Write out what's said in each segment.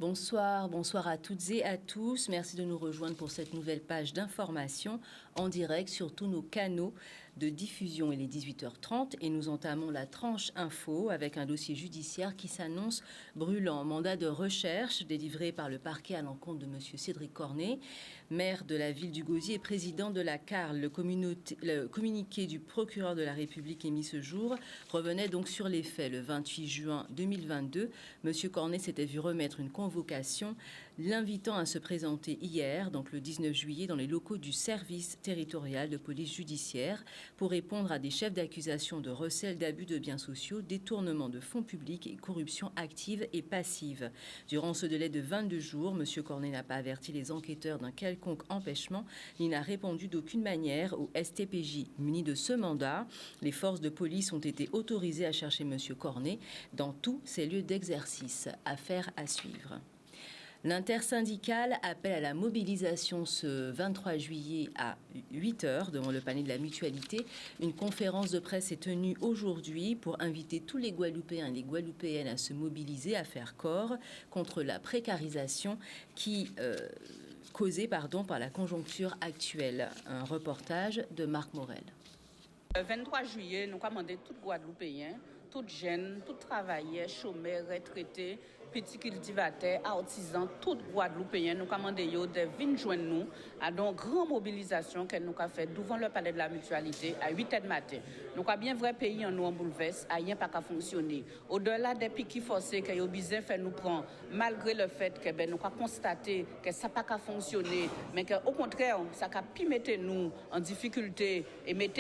Bonsoir à toutes et à tous. Merci de nous rejoindre pour cette nouvelle page d'information en direct sur tous nos canaux de diffusion. Il est 18h30 et nous entamons la tranche info avec un dossier judiciaire qui s'annonce brûlant. Mandat de recherche délivré par le parquet à l'encontre de M. Cédric Cornet, maire de la ville du Gosier et président de la CARL. Le communiqué du procureur de la République émis ce jour revenait donc sur les faits. Le 28 juin 2022, M. Cornet s'était vu remettre une convocation l'invitant à se présenter hier, donc le 19 juillet, dans les locaux du service territorial de police judiciaire pour répondre à des chefs d'accusation de recel d'abus de biens sociaux, détournement de fonds publics et corruption active et passive. Durant ce délai de 22 jours, M. Cornet n'a pas averti les enquêteurs d'un quelconque empêchement ni n'a répondu d'aucune manière au STPJ. Munis de ce mandat, les forces de police ont été autorisées à chercher M. Cornet dans tous ses lieux d'exercice. Affaire à suivre. L'intersyndicale appelle à la mobilisation ce 23 juillet à 8h devant le palais de la Mutualité. Une conférence de presse est tenue aujourd'hui pour inviter tous les Guadeloupéens et les Guadeloupéennes à se mobiliser, à faire corps contre la précarisation causée par la conjoncture actuelle. Un reportage de Marc Morel. Le 23 juillet, nous avons demandé tout Guadeloupéens, tout jeunes, tout travailleurs, chômeurs, retraités, petits cultivateurs, artisans, tout Guadeloupéens, nous avons demandé de venir joindre nous à une grande mobilisation que nous avons faite devant le palais de la Mutualité à 8h du matin. Nous avons bien vrai pays en nous en bouleverse, à rien pas qu'à fonctionner. Au-delà des piquets forcés que nous avons besoin de nous prendre, malgré le fait que nous avons constaté que ça n'a pas qu'à fonctionner, mais qu'au contraire, ça a pu mettre nous en difficulté et mettre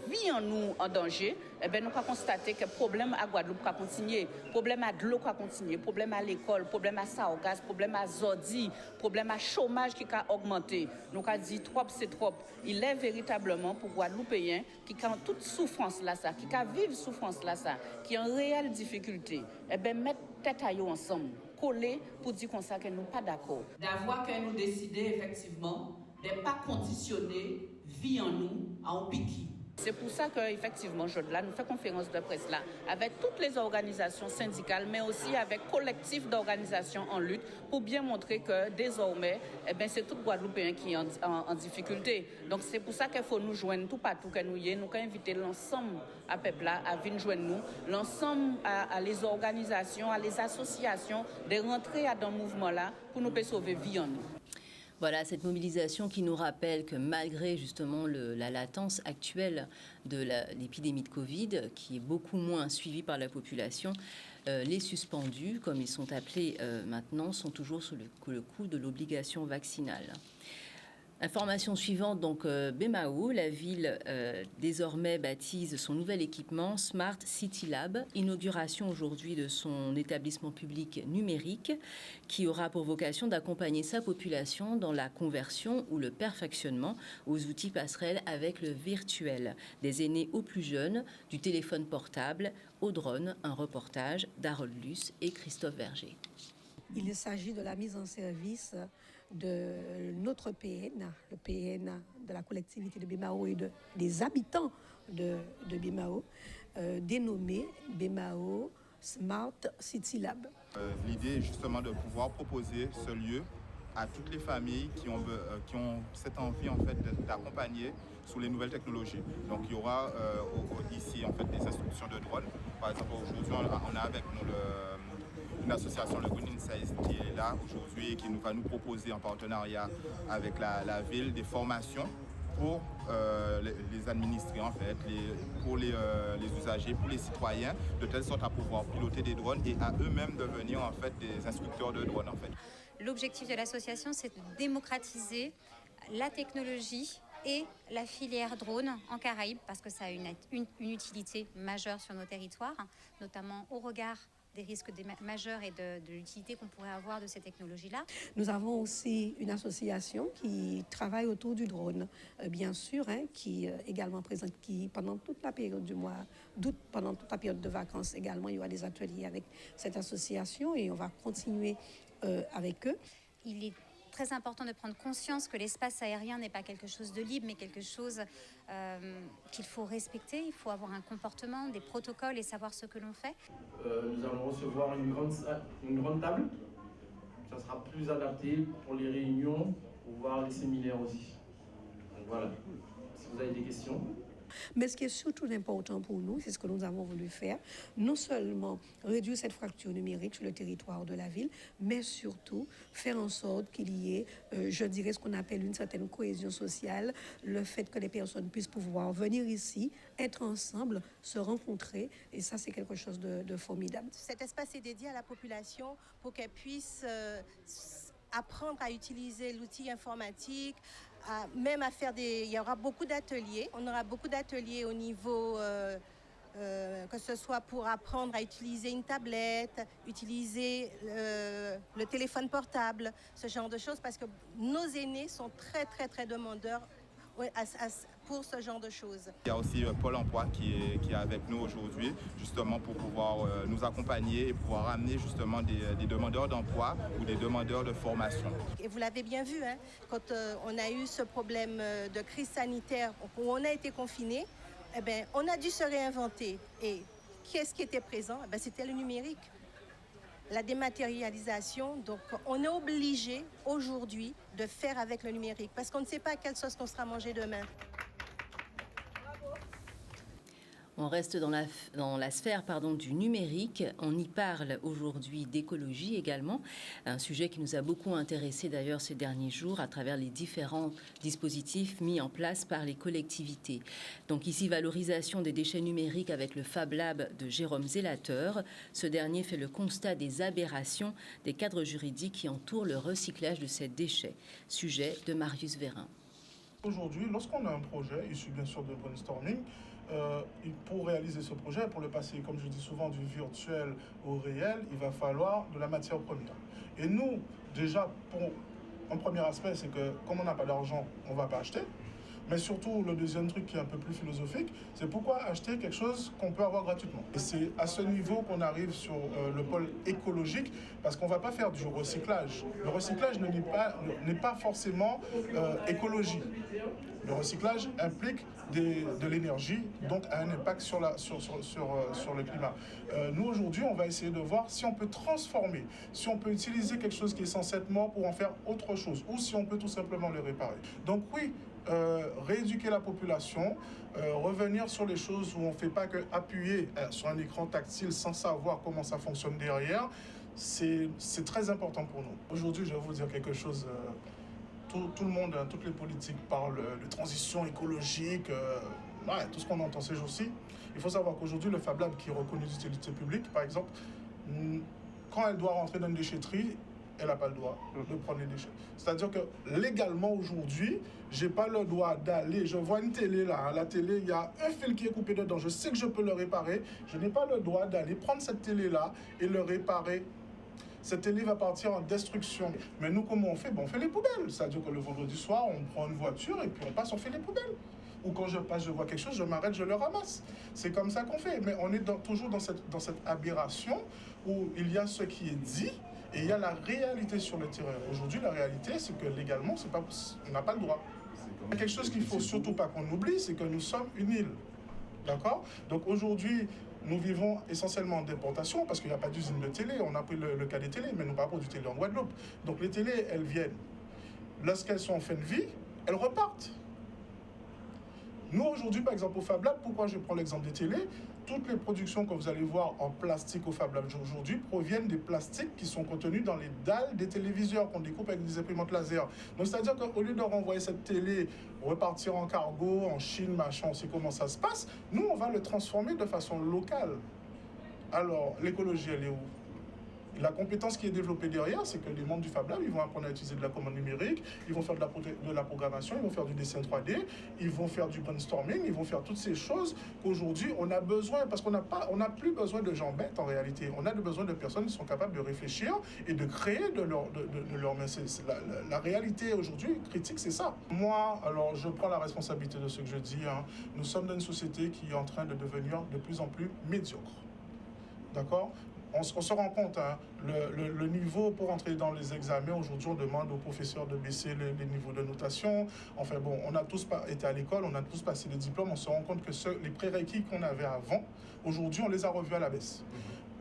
vie en nous en danger, nous avons constaté que le problème à Guadeloupe a continué, le problème à de l'eau a continué, le problème à l'école, le problème à Saogas, le problème à Zordi, le problème à chômage qui a augmenté. Nous avons dit trop, c'est trop. Il est véritablement pour Guadeloupéens qui ont toute souffrance là, ça, qui vivent souffrance là, ça, qui ont réelle difficulté, mettre tête à eux ensemble, coller pour dire qu'on que nous pas d'accord. D'avoir que nous décider effectivement de ne pas conditionner vie en nous à un piquet. C'est pour ça qu'effectivement, là, nous faisons conférence de presse là, avec toutes les organisations syndicales, mais aussi avec collectifs d'organisations en lutte, pour bien montrer que désormais, c'est tout Guadeloupéen qui est en difficulté. Donc c'est pour ça qu'il faut nous joindre tout partout que nous y est. Nous avons invité l'ensemble à peuple là à venir joindre nous, l'ensemble à les organisations, à les associations, de rentrer dans le mouvement là pour nous sauver vie en nous. Voilà, cette mobilisation qui nous rappelle que malgré justement la latence actuelle de l'épidémie de Covid, qui est beaucoup moins suivie par la population, les suspendus, comme ils sont appelés maintenant, sont toujours sous le coup de l'obligation vaccinale. Information suivante, donc Bemao, la ville désormais baptise son nouvel équipement Smart City Lab, inauguration aujourd'hui de son établissement public numérique qui aura pour vocation d'accompagner sa population dans la conversion ou le perfectionnement aux outils passerelles avec le virtuel, des aînés aux plus jeunes, du téléphone portable au drone, un reportage d'Harold Luce et Christophe Verger. Il s'agit de la mise en service de notre PN, le PN de la collectivité de Bemao et des habitants de Bemao, dénommé Bemao Smart City Lab. L'idée est justement de pouvoir proposer ce lieu à toutes les familles qui ont cette envie en fait d'accompagner sous les nouvelles technologies. Donc il y aura ici en fait des instructions de drone. Par exemple aujourd'hui on a avec nous une association, le Green Insight, qui est là aujourd'hui et qui va nous proposer en partenariat avec la ville des formations pour les administrés en fait, pour les usagers, pour les citoyens, de telle sorte à pouvoir piloter des drones et à eux-mêmes devenir en fait des instructeurs de drones en fait. L'objectif de l'association, c'est de démocratiser la technologie et la filière drone en Caraïbes parce que ça a une utilité majeure sur nos territoires, notamment au regard des risques majeurs et de l'utilité qu'on pourrait avoir de ces technologies-là. Nous avons aussi une association qui travaille autour du drone, bien sûr, qui également présente, qui pendant toute la période du mois d'août, pendant toute la période de vacances également, il y aura des ateliers avec cette association et on va continuer avec eux. Il est très important de prendre conscience que l'espace aérien n'est pas quelque chose de libre, mais quelque chose qu'il faut respecter. Il faut avoir un comportement, des protocoles et savoir ce que l'on fait. Nous allons recevoir une grande table ça sera plus adapté pour les réunions, pour voir les séminaires aussi. Donc voilà, si vous avez des questions. Mais ce qui est surtout important pour nous, c'est ce que nous avons voulu faire, non seulement réduire cette fracture numérique sur le territoire de la ville, mais surtout faire en sorte qu'il y ait, je dirais, ce qu'on appelle une certaine cohésion sociale, le fait que les personnes puissent pouvoir venir ici, être ensemble, se rencontrer, et ça, c'est quelque chose de formidable. Cet espace est dédié à la population pour qu'elle puisse apprendre à utiliser l'outil informatique, même à faire il y aura beaucoup d'ateliers. On aura beaucoup d'ateliers au niveau, que ce soit pour apprendre à utiliser une tablette, utiliser le téléphone portable, ce genre de choses, parce que nos aînés sont très, très, très demandeurs pour ce genre de choses. Il y a aussi Pôle emploi qui est avec nous aujourd'hui, justement pour pouvoir nous accompagner et pouvoir amener justement des demandeurs d'emploi ou des demandeurs de formation. Et vous l'avez bien vu, hein, quand on a eu ce problème de crise sanitaire, où on a été confinés, eh ben, on a dû se réinventer. Et qu'est-ce qui était présent? Eh ben, c'était le numérique. La dématérialisation, donc on est obligé aujourd'hui de faire avec le numérique parce qu'on ne sait pas à quelle sauce qu'on sera mangé demain. On reste dans la sphère du numérique. On y parle aujourd'hui d'écologie également, un sujet qui nous a beaucoup intéressé d'ailleurs ces derniers jours à travers les différents dispositifs mis en place par les collectivités. Donc ici, valorisation des déchets numériques avec le Fab Lab de Jérôme Zélateur. Ce dernier fait le constat des aberrations des cadres juridiques qui entourent le recyclage de ces déchets. Sujet de Marius Vérin. Aujourd'hui, lorsqu'on a un projet issu bien sûr de brainstorming, pour réaliser ce projet, pour le passer, comme je dis souvent, du virtuel au réel, il va falloir de la matière première. Et nous, déjà, un premier aspect, c'est que comme on n'a pas d'argent, on ne va pas acheter. Mais surtout, le deuxième truc qui est un peu plus philosophique, c'est pourquoi acheter quelque chose qu'on peut avoir gratuitement. Et c'est à ce niveau qu'on arrive sur le pôle écologique, parce qu'on ne va pas faire du recyclage. Le recyclage n'est pas forcément écologie. Le recyclage implique de l'énergie, donc a un impact sur le climat. Nous, aujourd'hui, on va essayer de voir si on peut transformer, si on peut utiliser quelque chose qui est censé être mort pour en faire autre chose, ou si on peut tout simplement le réparer. Donc oui, rééduquer la population, revenir sur les choses où on ne fait pas que appuyer sur un écran tactile sans savoir comment ça fonctionne derrière, c'est très important pour nous. Aujourd'hui, je vais vous dire quelque chose. Tout le monde, toutes les politiques parlent de transition écologique, tout ce qu'on entend ces jours-ci. Il faut savoir qu'aujourd'hui, le Fab Lab qui est reconnu d'utilité publique, par exemple, quand elle doit rentrer dans une déchetterie, elle n'a pas le droit de prendre les déchets. C'est-à-dire que légalement aujourd'hui, je n'ai pas le droit d'aller, je vois une télé là, la télé, il y a un fil qui est coupé dedans, je sais que je peux le réparer, je n'ai pas le droit d'aller prendre cette télé-là et le réparer. Cette télé va partir en destruction. Mais nous, comment on fait? On fait les poubelles. C'est-à-dire que le vendredi soir, on prend une voiture et puis on passe, on fait les poubelles. Ou quand je passe, je vois quelque chose, je m'arrête, je le ramasse. C'est comme ça qu'on fait. Mais on est toujours dans cette aberration où il y a ce qui est dit et il y a la réalité sur le terrain. Aujourd'hui, la réalité, c'est que légalement, on n'a pas le droit. Il y a quelque chose qu'il ne faut surtout pas qu'on oublie, c'est que nous sommes une île. D'accord? Donc aujourd'hui, nous vivons essentiellement d'importation parce qu'il n'y a pas d'usine de télé. On a pris le cas des télés, mais nous parlons du télé en Guadeloupe. Donc les télés, elles viennent. Lorsqu'elles sont en fin de vie, elles repartent. Nous, aujourd'hui, par exemple, au Fab Lab, pourquoi je prends l'exemple des télés? Toutes les productions que vous allez voir en plastique au Fab Lab aujourd'hui proviennent des plastiques qui sont contenus dans les dalles des téléviseurs qu'on découpe avec des imprimantes laser. Donc, c'est-à-dire qu'au lieu de renvoyer cette télé, repartir en cargo, en Chine, machin, on sait comment ça se passe, nous, on va le transformer de façon locale. Alors, l'écologie, elle est où? La compétence qui est développée derrière, c'est que les membres du Fab Lab, ils vont apprendre à utiliser de la commande numérique, ils vont faire de la programmation, ils vont faire du dessin 3D, ils vont faire du brainstorming, ils vont faire toutes ces choses qu'aujourd'hui, on a besoin, parce qu'on n'a plus besoin de gens bêtes en réalité. On a besoin de personnes qui sont capables de réfléchir et de créer de leur main. La réalité aujourd'hui critique, c'est ça. Moi, alors, je prends la responsabilité de ce que je dis. Nous sommes dans une société qui est en train de devenir de plus en plus médiocre. D'accord ? On se rend compte, le niveau pour entrer dans les examens, aujourd'hui on demande aux professeurs de baisser les niveaux de notation. Enfin bon, on a tous été à l'école, on a tous passé les diplômes, on se rend compte que les prérequis qu'on avait avant, aujourd'hui on les a revus à la baisse.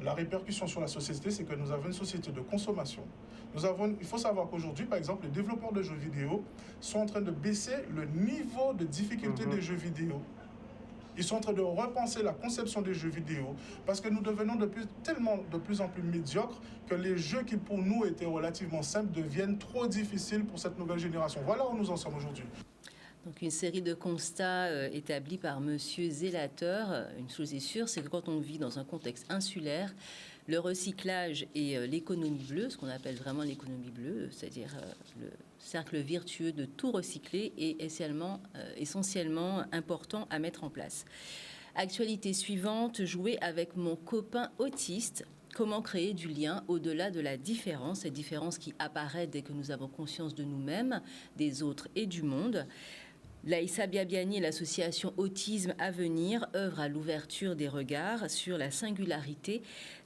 la répercussion sur la société, c'est que nous avons une société de consommation. Il faut savoir qu'aujourd'hui, par exemple, les développeurs de jeux vidéo sont en train de baisser le niveau de difficulté des jeux vidéo. Ils sont en train de repenser la conception des jeux vidéo parce que nous devenons de plus en plus médiocres que les jeux qui pour nous étaient relativement simples deviennent trop difficiles pour cette nouvelle génération. Voilà où nous en sommes aujourd'hui. Donc une série de constats établis par Monsieur Zélateur. Une chose est sûre, c'est que quand on vit dans un contexte insulaire, le recyclage et l'économie bleue, ce qu'on appelle vraiment l'économie bleue, c'est-à-dire le cercle vertueux de tout recycler, est essentiellement important à mettre en place. Actualité suivante, jouer avec mon copain autiste. Comment créer du lien au-delà de la différence, cette différence qui apparaît dès que nous avons conscience de nous-mêmes, des autres et du monde. Laïssa Biabiani et l'association Autisme à venir œuvrent à l'ouverture des regards sur la singularité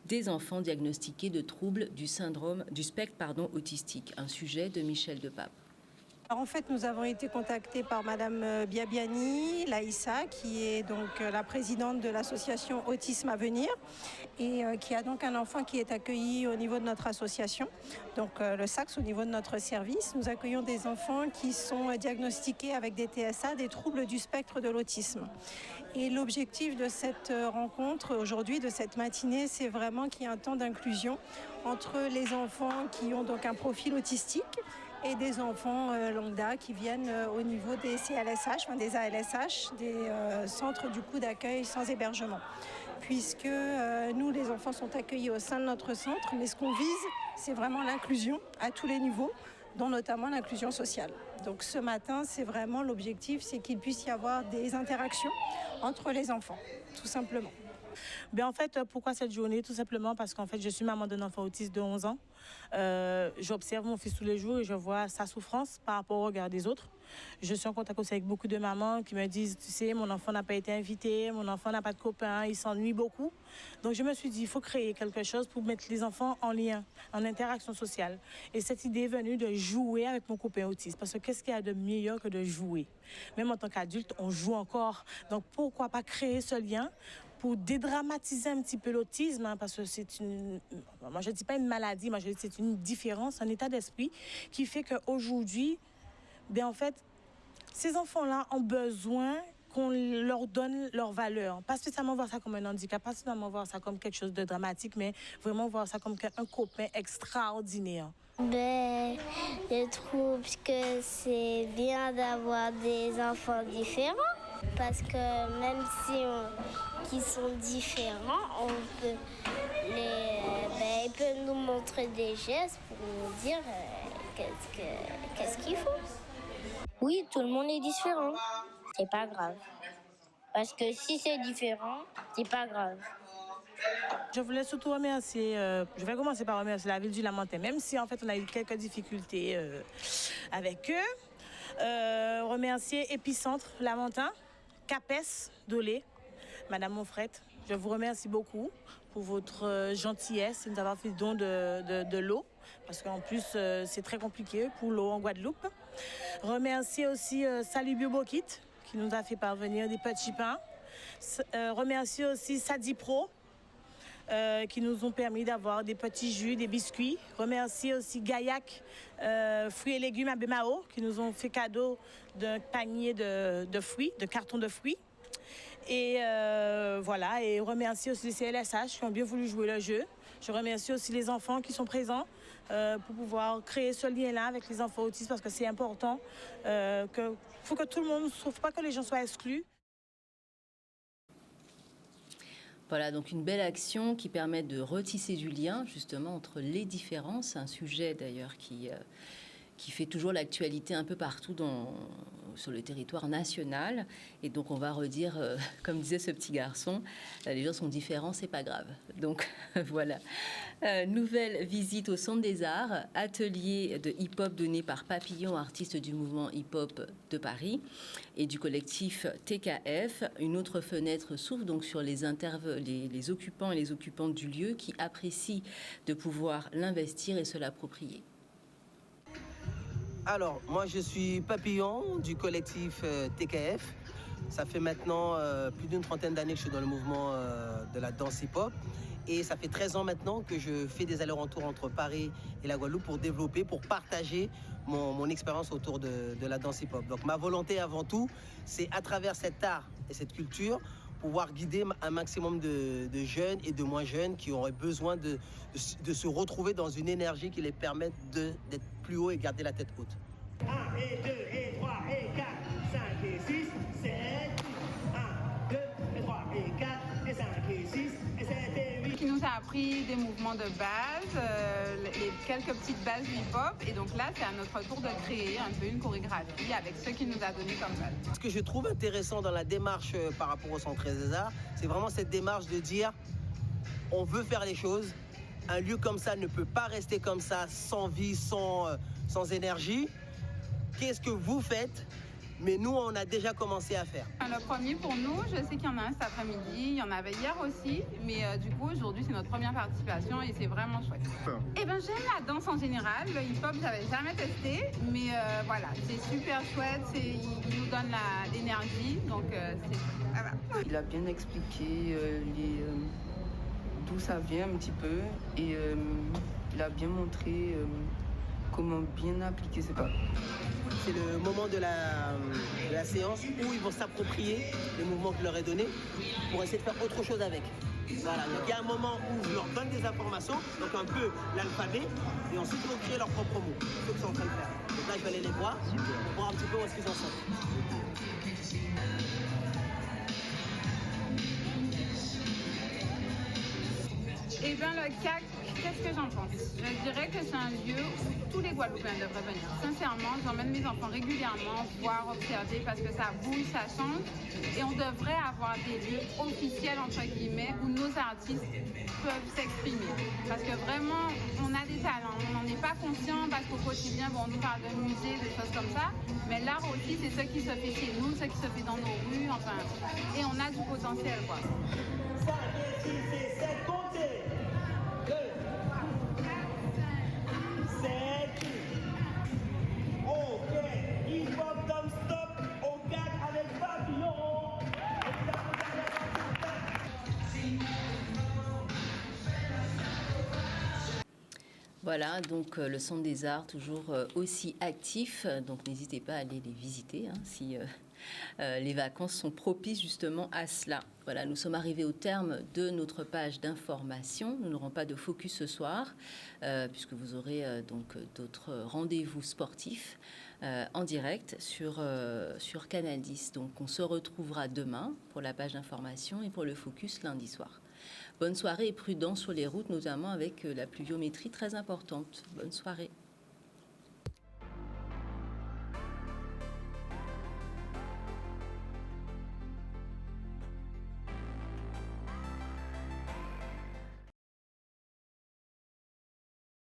des enfants diagnostiqués de troubles du spectre autistique, un sujet de Michel Depape. Alors en fait, nous avons été contactés par Madame Biabiani, Laïssa, qui est donc la présidente de l'association Autisme à venir et qui a donc un enfant qui est accueilli au niveau de notre association, donc le SACS au niveau de notre service. Nous accueillons des enfants qui sont diagnostiqués avec des TSA, des troubles du spectre de l'autisme. Et l'objectif de cette rencontre aujourd'hui, de cette matinée, c'est vraiment qu'il y ait un temps d'inclusion entre les enfants qui ont donc un profil autistique et des enfants lambda qui viennent au niveau des CLSH, des ALSH, des centres du coup d'accueil sans hébergement. Puisque nous, les enfants sont accueillis au sein de notre centre, mais ce qu'on vise, c'est vraiment l'inclusion à tous les niveaux, dont notamment l'inclusion sociale. Donc ce matin, c'est vraiment l'objectif, c'est qu'il puisse y avoir des interactions entre les enfants, tout simplement. En fait, pourquoi cette journée? Tout simplement parce qu'en fait, je suis maman d'un enfant autiste de 11 ans. J'observe mon fils tous les jours et je vois sa souffrance par rapport au regard des autres. Je suis en contact aussi avec beaucoup de mamans qui me disent, tu sais, mon enfant n'a pas été invité, mon enfant n'a pas de copain, il s'ennuie beaucoup. Donc je me suis dit, il faut créer quelque chose pour mettre les enfants en lien, en interaction sociale. Et cette idée est venue de jouer avec mon copain autiste. Parce que qu'est-ce qu'il y a de meilleur que de jouer? Même en tant qu'adulte, on joue encore. Donc pourquoi pas créer ce lien pour dédramatiser un petit peu l'autisme, parce que c'est moi je ne dis pas une maladie, moi je dis c'est une différence, un état d'esprit qui fait qu'aujourd'hui, en fait, ces enfants-là ont besoin qu'on leur donne leur valeur. Pas spécialement voir ça comme un handicap, pas spécialement voir ça comme quelque chose de dramatique, mais vraiment voir ça comme un copain extraordinaire. Je trouve que c'est bien d'avoir des enfants différents. Parce que même si ils sont différents, ils peuvent nous montrer des gestes pour nous dire qu'est-ce qu'ils font. Oui, tout le monde est différent. C'est pas grave. Parce que si c'est différent, c'est pas grave. Je voulais surtout remercier, je vais commencer par remercier la ville du Lamentin, même si en fait on a eu quelques difficultés avec eux. Remercier Épicentre Lamentin, CAPES Dolé, Madame Monfrette, je vous remercie beaucoup pour votre gentillesse de nous avoir fait don de l'eau, parce qu'en plus c'est très compliqué pour l'eau en Guadeloupe. Remercier aussi Salut Biobokit qui nous a fait parvenir des petits pains. Remercier aussi Sadi Pro qui nous ont permis d'avoir des petits jus, des biscuits. Remercier aussi Gaillac, fruits et légumes à Bémao, qui nous ont fait cadeau d'un panier de fruits, de cartons de fruits. Et voilà, et remercier aussi les CLSH qui ont bien voulu jouer le jeu. Je remercie aussi les enfants qui sont présents pour pouvoir créer ce lien-là avec les enfants autistes, parce que c'est important. Faut que tout le monde ne souffre pas, que les gens soient exclus. Voilà, donc une belle action qui permet de retisser du lien justement entre les différences, un sujet d'ailleurs qui fait toujours l'actualité un peu partout sur le territoire national. Et donc on va redire, comme disait ce petit garçon, les gens sont différents, c'est pas grave. Donc voilà. Nouvelle visite au Centre des Arts, atelier de hip-hop donné par Papillon, artiste du mouvement hip-hop de Paris et du collectif TKF. Une autre fenêtre s'ouvre donc sur les occupants et les occupantes du lieu qui apprécient de pouvoir l'investir et se l'approprier. Alors, moi je suis Papillon du collectif TKF. Ça fait maintenant plus d'une trentaine d'années que je suis dans le mouvement de la danse hip-hop. Et ça fait 13 ans maintenant que je fais des allers-retours entre Paris et la Guadeloupe pour développer, pour partager mon expérience autour de la danse hip-hop. Donc ma volonté avant tout, c'est à travers cet art et cette culture, pouvoir guider un maximum de jeunes et de moins jeunes qui auraient besoin de se retrouver dans une énergie qui les permette d'être plus haut et garder la tête haute. 1 et 2 et 3 et 4, 5 et 6, 7, 1, 2 et 3 et 4 et 5 et 6 et 7 et 8. Qui nous a appris des mouvements de base, les quelques petites bases du hip-hop. Et donc là, c'est à notre tour de créer un peu une chorégraphie avec ce qu'il nous a donné comme base. Ce que je trouve intéressant dans la démarche par rapport au Centre des Arts, c'est vraiment cette démarche de dire on veut faire les choses. Un lieu comme ça ne peut pas rester comme ça, sans vie, sans énergie. Qu'est-ce que vous faites? Mais nous, on a déjà commencé à faire. Le premier pour nous, je sais qu'il y en a un cet après-midi, il y en avait hier aussi, mais du coup aujourd'hui c'est notre première participation et c'est vraiment chouette. Eh ben j'aime la danse en général, le hip-hop j'avais jamais testé, mais voilà, c'est super chouette, il nous donne l'énergie, donc c'est voilà. Il a bien expliqué d'où ça vient un petit peu et il a bien montré comment bien appliquer ses pas. C'est le moment de la séance où ils vont s'approprier les mouvements que je leur ai donnés pour essayer de faire autre chose avec. Voilà, donc il y a un moment où je leur donne des informations, donc un peu l'alphabet, et ensuite ils vont créer leurs propres mots. C'est ce qu'ils sont en train de faire. Donc là, je vais aller les voir, pour voir un petit peu où est-ce qu'ils en sont. Eh bien, le CAC, qu'est-ce que j'en pense? Je dirais que c'est un lieu où tous les Guadeloupéens devraient venir. Sincèrement, j'emmène mes enfants régulièrement voir, observer, parce que ça bouge, ça change. Et on devrait avoir des lieux officiels, entre guillemets, où nos artistes peuvent s'exprimer. Parce que vraiment, on a des talents. On n'en est pas conscient parce qu'au quotidien, bon, on nous parle de musée, des choses comme ça. Mais l'art aussi, c'est ce qui se fait chez nous, ce qui se fait dans nos rues, enfin. Et on a du potentiel, quoi. 5 et 6 et 7, comptez. 2, 7, ok, hip-hop non-stop, au CAC avec Papillon. Voilà, donc le Centre des Arts, toujours aussi actif, donc n'hésitez pas à aller les visiter si les vacances sont propices justement à cela. Voilà, nous sommes arrivés au terme de notre page d'information. Nous n'aurons pas de focus ce soir, puisque vous aurez donc d'autres rendez-vous sportifs en direct sur Canal 10. Donc on se retrouvera demain pour la page d'information et pour le focus lundi soir. Bonne soirée et prudence sur les routes, notamment avec la pluviométrie très importante. Bonne soirée.